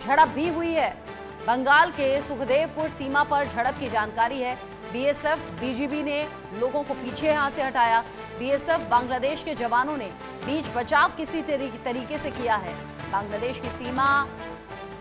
झड़प भी हुई है। बंगाल के सुखदेवपुर सीमा पर झड़प की जानकारी है। बीएसएफ बीजीबी ने लोगों को पीछे यहां से हटाया। बीएसएफ बांग्लादेश के जवानों ने बीच बचाव किसी तरीके से किया है। बांग्लादेश की सीमा,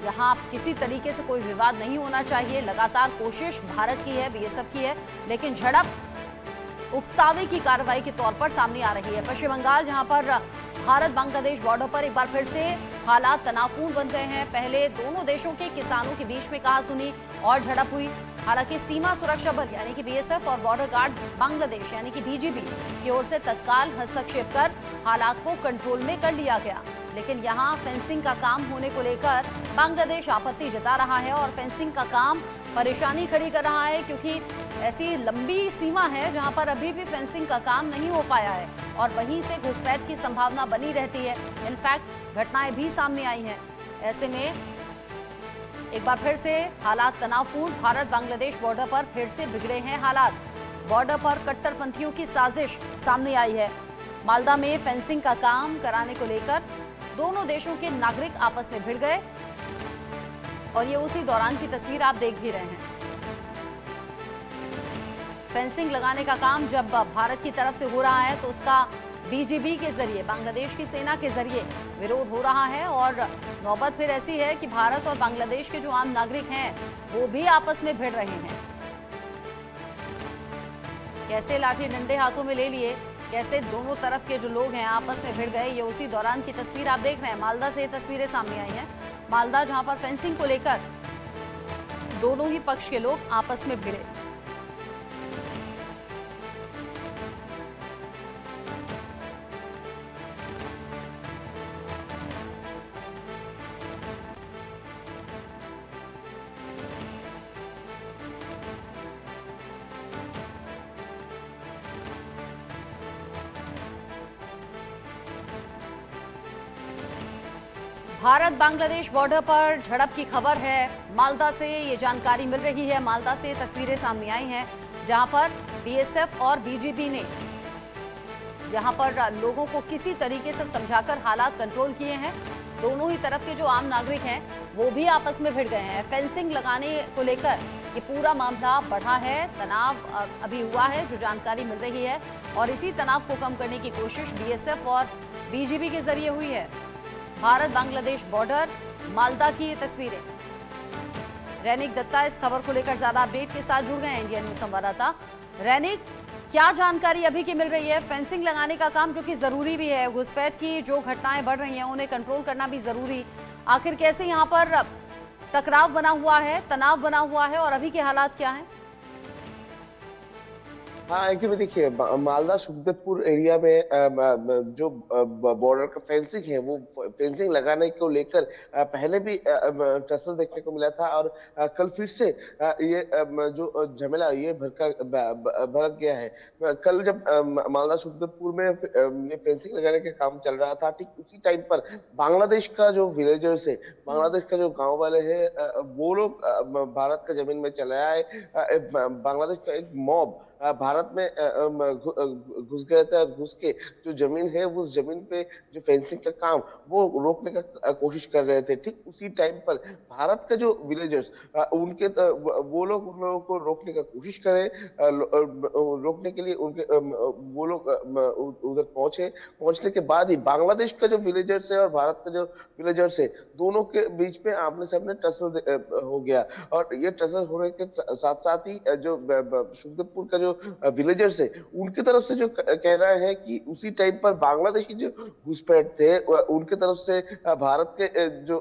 यहाँ किसी तरीके से कोई विवाद नहीं होना चाहिए, लगातार कोशिश भारत की है, बीएसएफ की है, लेकिन झड़प उकसावे की कार्रवाई के तौर पर सामने आ रही है। पश्चिम बंगाल, जहां पर भारत बांग्लादेश बॉर्डर पर एक बार फिर से हालात तनावपूर्ण बन गए हैं। पहले दोनों देशों के किसानों के बीच में कहासुनी और झड़प हुई। हालांकि सीमा सुरक्षा बल यानी कि बीएसएफ और बॉर्डर गार्ड बांग्लादेश यानी कि बीजीबी की ओर से तत्काल हस्तक्षेप कर हालात को कंट्रोल में कर लिया गया। लेकिन यहां फेंसिंग का काम होने को लेकर बांग्लादेश आपत्ति जता रहा है और फेंसिंग का काम परेशानी खड़ी कर रहा है, क्योंकि ऐसी लंबी सीमा है जहां पर अभी भी फेंसिंग का काम नहीं हो पाया है और वहीं से घुसपैठ की संभावना बनी रहती है। इनफैक्ट घटनाएं भी सामने आई हैं। ऐसे में एक बार फिर से हालात तनावपूर्ण। भारत बांग्लादेश बॉर्डर पर फिर से बिगड़े हैं हालात। बॉर्डर पर कट्टरपंथियों की साजिश सामने आई है। मालदा में फेंसिंग का काम कराने को लेकर दोनों देशों के नागरिक आपस में भिड़ गए और ये उसी दौरान की तस्वीर आप देख भी रहे हैं। फेंसिंग लगाने का काम जब भारत की तरफ से हो रहा है तो उसका बीजीबी के जरिए, बांग्लादेश की सेना के जरिए विरोध हो रहा है और नौबत फिर ऐसी है कि भारत और बांग्लादेश के जो आम नागरिक हैं वो भी आपस में भिड़ रहे हैं। कैसे लाठी डंडे हाथों में ले लिए, कैसे दोनों तरफ के जो लोग हैं आपस में भिड़ गए, ये उसी दौरान की तस्वीर आप देख रहे हैं। मालदा से ये तस्वीरें सामने आई हैं। मालदा, जहां पर फेंसिंग को लेकर दोनों ही पक्ष के लोग आपस में भिड़े। भारत बांग्लादेश बॉर्डर पर झड़प की खबर है। मालदा से ये जानकारी मिल रही है। मालदा से तस्वीरें सामने आई हैं जहां पर बीएसएफ और बीजीबी ने यहां पर लोगों को किसी तरीके से समझाकर हालात कंट्रोल किए हैं। दोनों ही तरफ के जो आम नागरिक हैं वो भी आपस में भिड़ गए हैं। फेंसिंग लगाने को लेकर ये पूरा मामला बढ़ा है, तनाव अभी हुआ है जो जानकारी मिल रही है और इसी तनाव को कम करने की कोशिश बीएसएफ और बीजीबी के जरिए हुई है। भारत बांग्लादेश बॉर्डर, मालदा की ये तस्वीरें। रैनिक दत्ता इस खबर को लेकर ज्यादा अपडेट के साथ जुड़ गए हैं इंडिया न्यूज संवाददाता। रैनिक, क्या जानकारी अभी की मिल रही है? फेंसिंग लगाने का काम जो कि जरूरी भी है, घुसपैठ की जो घटनाएं बढ़ रही हैं उन्हें कंट्रोल करना भी जरूरी, आखिर कैसे यहाँ पर टकराव बना हुआ है, तनाव बना हुआ है और अभी के हालात क्या हैं? हाँ, एक्चुअली देखिए, मालदा सुखदेवपुर एरिया में जो बॉर्डर का फेंसिंग है, वो फेंसिंग लगाने को लेकर पहले भी टसल देखने को मिला था और कल फिर से ये जो झमेला ये भड़क गया है। कल जब मालदा सुखदेवपुर में ये फेंसिंग लगाने का काम चल रहा था, ठीक उसी टाइम पर बांग्लादेश का जो विलेजर्स है, बांग्लादेश का जो गांव वाले हैं, वो लोग भारत का जमीन में चले आए। बांग्लादेश का एक मॉब भारत में घुस गया था। घुस के जो जमीन है, उस जमीन पे जो फेंसिंग का काम वो रोकने का कोशिश कर रहे थे। ठीक उसी टाइम पर भारत का जो विलेजर्स उनके वो लोग उन लोगों को रोकने का कोशिश करे। रोकने के लिए उनके वो लोग उधर पहुंचे। पहुंचने के बाद ही बांग्लादेश का जो विलेजर्स है और भारत का जो विलेजर्स है, दोनों के बीच में आमने सामने टसल हो गया। और ये टसल होने के साथ साथ ही जो सुखदेवपुर का जो विलेजर्स है, उनकी तरफ से जो कहना है कि उसी टाइम पर बांग्लादेशी जो घुसपैठ थे, उनके तरफ से भारत के जो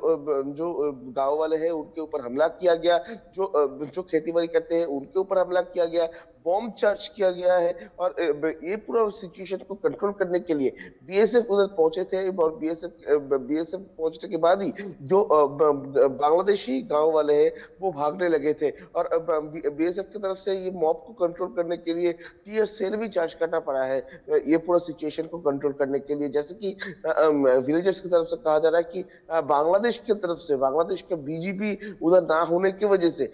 गांव वाले हैं उनके ऊपर हमला किया गया। जो खेती बाड़ी करते हैं उनके ऊपर हमला किया गया, बॉम्ब चार्ज किया गया है। और ये पूरा सिचुएशन को कंट्रोल करने के लिए बीएसएफ उधर पहुंचे थे और बीएसएफ पहुंचने के बाद ही जो बांग्लादेशी गांव वाले हैं वो भागने लगे थे। और बीएसएफ की तरफ से ये मॉब को कंट्रोल करने के लिए टीयर सेल भी चार्ज करना पड़ा है ये पूरा सिचुएशन को कंट्रोल करने के लिए। जैसे कि विलेजर्स की तरफ से कहा जा रहा है कि बांग्लादेश की तरफ से, बांग्लादेश का बीजीबी उधर ना होने की वजह से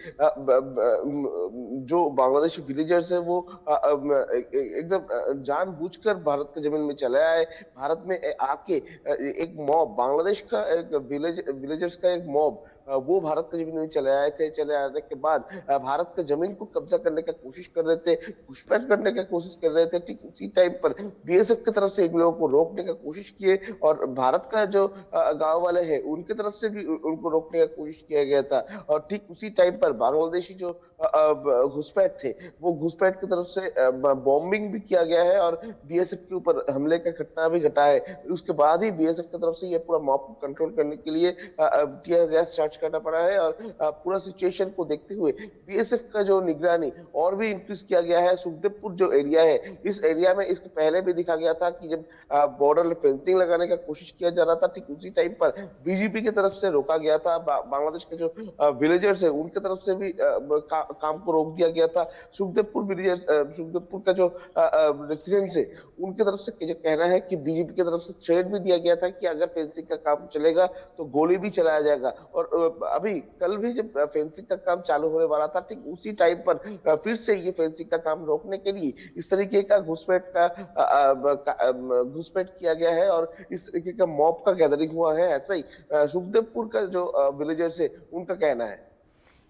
जो बांग्लादेशी विलेजर्स है वो एकदम जानबूझकर भारत के जमीन में चले आए। भारत में आके एक मॉब, बांग्लादेश का एक विलेजर्स का एक मॉब वो भारत की जमीन में चले आए थे। चले आने के बाद भारत की जमीन को कब्जा करने की कोशिश कर रहे थे, घुसपैठ करने की कोशिश कर रहे थे। ठीक उसी टाइम पर बीएसएफ की तरफ से इन लोगों को रोकने की कोशिश किए, और भारत का जो गांव वाले हैं उनकी तरफ से भी उनको रोकने की कोशिश किया गया था। और ठीक उसी टाइम पर बांग्लादेशी जो घुसपैठ थे, वो घुसपैठ की तरफ से बॉम्बिंग भी किया गया है, और बीएसएफ के ऊपर हमले का घटना भी घटा है। उसके बाद ही बीएसएफ की तरफ से ये पूरा मॉब को कंट्रोल करने के लिए टीयर गैस चार्ज करना पड़ा है। और पूरा सिचुएशन को देखते हुए बीएसएफ का जो निगरानी और भी इंक्रीज किया गया है। सुखदेवपुर जो एरिया है, इस एरिया में इसके पहले भी दिखा गया था कि जब बॉर्डर फेंसिंग लगाने का कोशिश किया जा रहा था, ठीक उसी टाइम पर बीजीपी की तरफ से रोका गया था। बांग्लादेश के जो विलेजर्स है उनकी तरफ से भी काम को रोक दिया गया था। सुखदेवपुर विलेजर्स, सुखदेवपुर का जो रेसिडेंट्स है उनकी तरफ से जो कहना है कि बीजेपी की तरफ से थ्रेट भी दिया गया था कि अगर फेंसिंग का काम चलेगा तो गोली भी चलाया जाएगा। और अभी कल भी जब फेंसिंग का काम चालू होने वाला था, ठीक उसी टाइम पर फिर से ये फेंसिंग का काम रोकने के लिए इस तरीके का घुसपैठ किया गया है, और इस तरीके का मॉब का गैदरिंग हुआ है। ऐसा ही सुखदेवपुर का जो विलेजर्स है उनका कहना है।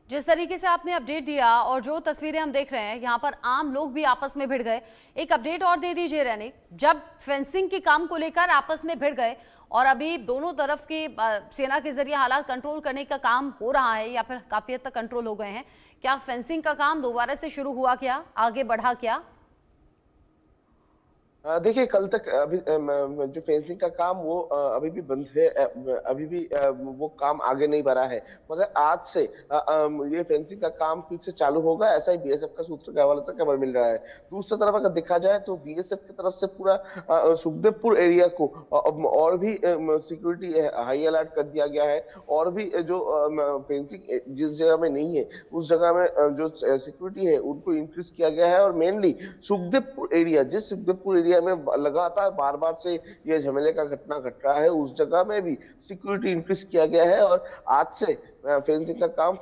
जिस तरीके से आपने अपडेट दिया और जो तस्वीरें हम देख रहे हैं, यहाँ पर आम लोग भी आपस में भिड़ गए। एक अपडेट और दे दीजिए रैनिक, जब फेंसिंग के काम को लेकर आपस में भिड़ गए और अभी दोनों तरफ की सेना के जरिए हालात कंट्रोल करने का काम हो रहा है या फिर काफी हद तक कंट्रोल हो गए हैं, क्या फेंसिंग का काम दोबारा से शुरू हुआ, क्या आगे बढ़ा क्या? देखिए, कल तक अभी जो फेंसिंग का काम वो अभी भी बंद है। अभी भी वो काम आगे नहीं बढ़ा है। मगर आज से ये फेंसिंग का काम फिर से चालू होगा, ऐसा ही बीएसएफ का सूत्र के हवाले से खबर मिल रहा है। दूसरी तरफ अगर देखा जाए तो बीएसएफ की तरफ से पूरा सुखदेवपुर एरिया को और भी सिक्योरिटी हाई अलर्ट कर दिया गया है। और भी जो फेंसिंग जिस जगह में नहीं है उस जगह में जो सिक्योरिटी है उनको इंक्रीज किया गया है। और मेनली सुखदेवपुर एरिया, जिस सुखदेवपुर एरिया में लगातार बार बार से ये झमेले का घटना घट रहा है, उस जगह में भी सिक्योरिटी इंक्रीज किया गया है। और आज से फेंसिंग का काम